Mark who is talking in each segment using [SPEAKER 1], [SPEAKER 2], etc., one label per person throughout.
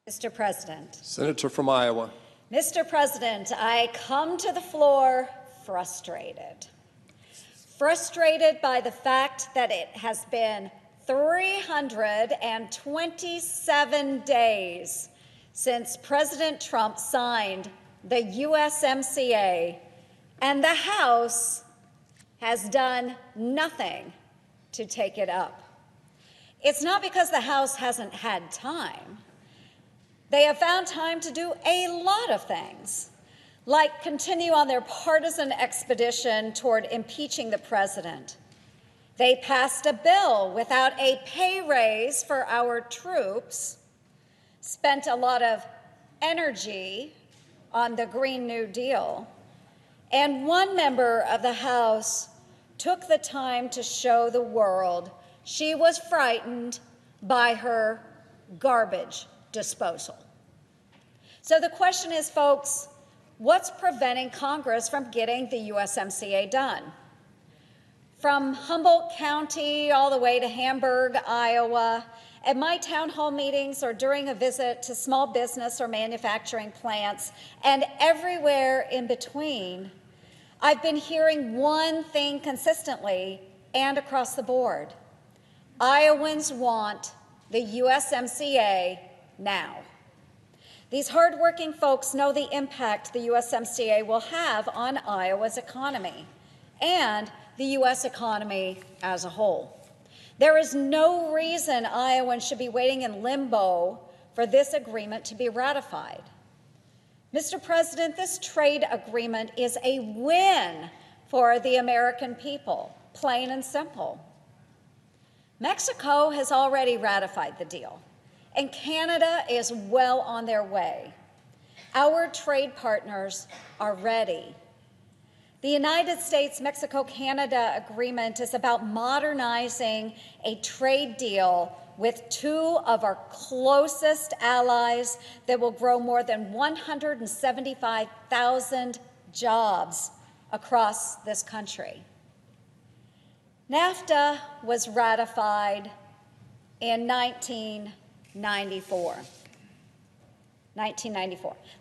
[SPEAKER 1] Mr. President.
[SPEAKER 2] Senator from Iowa.
[SPEAKER 1] Mr. President, I come to the floor frustrated. Frustrated by the fact that it has been 327 days since President Trump signed the USMCA, and the House has done nothing to take it up. It's not because the House hasn't had time. They have found time to do a lot of things, like continue on their partisan expedition toward impeaching the president. They passed a bill without a pay raise for our troops, spent a lot of energy on the Green New Deal, and one member of the House took the time to show the world she was frightened by her garbage disposal. So the question is, folks, what's preventing Congress from getting the USMCA done? From Humboldt County all the way to Hamburg, Iowa, at my town hall meetings or during a visit to small business or manufacturing plants, and everywhere in between, I've been hearing one thing consistently and across the board. Iowans want the USMCA now. These hardworking folks know the impact the USMCA will have on Iowa's economy and the U.S. economy as a whole. There is no reason Iowans should be waiting in limbo for this agreement to be ratified. Mr. President, this trade agreement is a win for the American people, plain and simple. Mexico has already ratified the deal, and Canada is well on their way. Our trade partners are ready. The United States-Mexico-Canada agreement is about modernizing a trade deal with two of our closest allies that will grow more than 175,000 jobs across this country. NAFTA was ratified in 1994.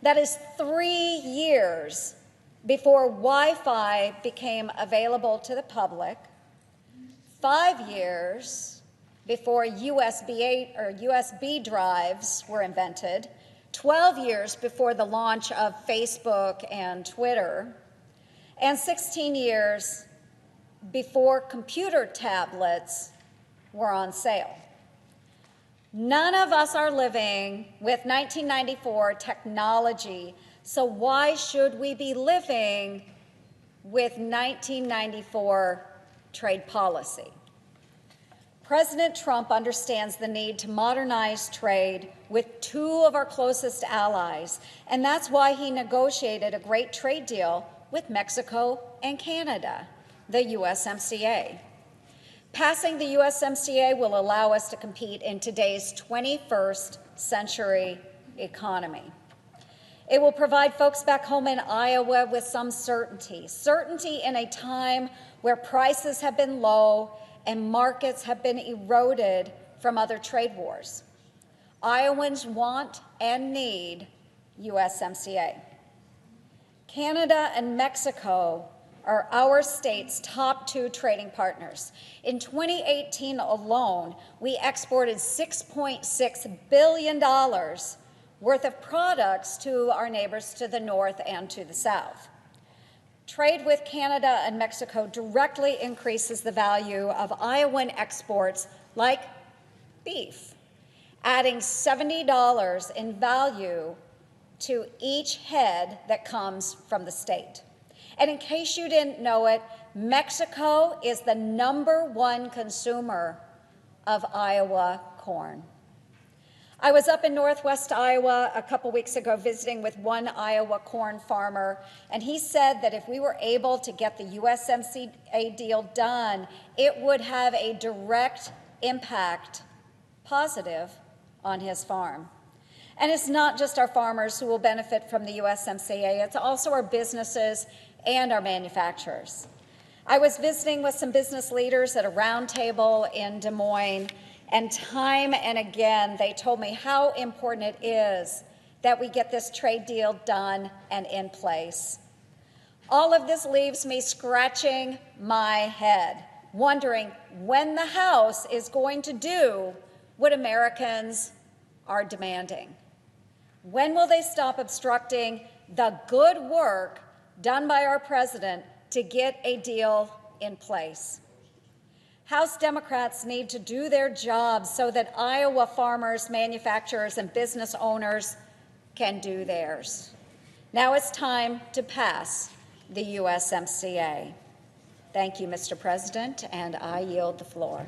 [SPEAKER 1] That is 3 years before Wi-Fi became available to the public, 5 years before USB drives were invented, 12 years before the launch of Facebook and Twitter, and 16 years before computer tablets were on sale. None of us are living with 1994 technology, so why should we be living with 1994 trade policy? President Trump understands the need to modernize trade with two of our closest allies, and that's why he negotiated a great trade deal with Mexico and Canada, the USMCA. Passing the USMCA will allow us to compete in today's 21st century economy. It will provide folks back home in Iowa with some certainty in a time where prices have been low and markets have been eroded from other trade wars. Iowans want and need USMCA. Canada and Mexico are our state's top two trading partners. In 2018 alone, we exported $6.6 billion worth of products to our neighbors to the north and to the south. Trade with Canada and Mexico directly increases the value of Iowan exports like beef, adding $70 in value to each head that comes from the state. And in case you didn't know it, Mexico is the #1 consumer of Iowa corn. I was up in northwest Iowa a couple weeks ago visiting with one Iowa corn farmer, and he said that if we were able to get the USMCA deal done, it would have a direct impact, positive, on his farm. And it's not just our farmers who will benefit from the USMCA, it's also our businesses and our manufacturers. I was visiting with some business leaders at a roundtable in Des Moines, And time and again, they told me how important it is that we get this trade deal done and in place. All of this leaves me scratching my head, wondering when the House is going to do what Americans are demanding. When will they stop obstructing the good work done by our president to get a deal in place? House Democrats need to do their jobs so that Iowa farmers, manufacturers, and business owners can do theirs. Now it's time to pass the USMCA. Thank you, Mr. President, and I yield the floor.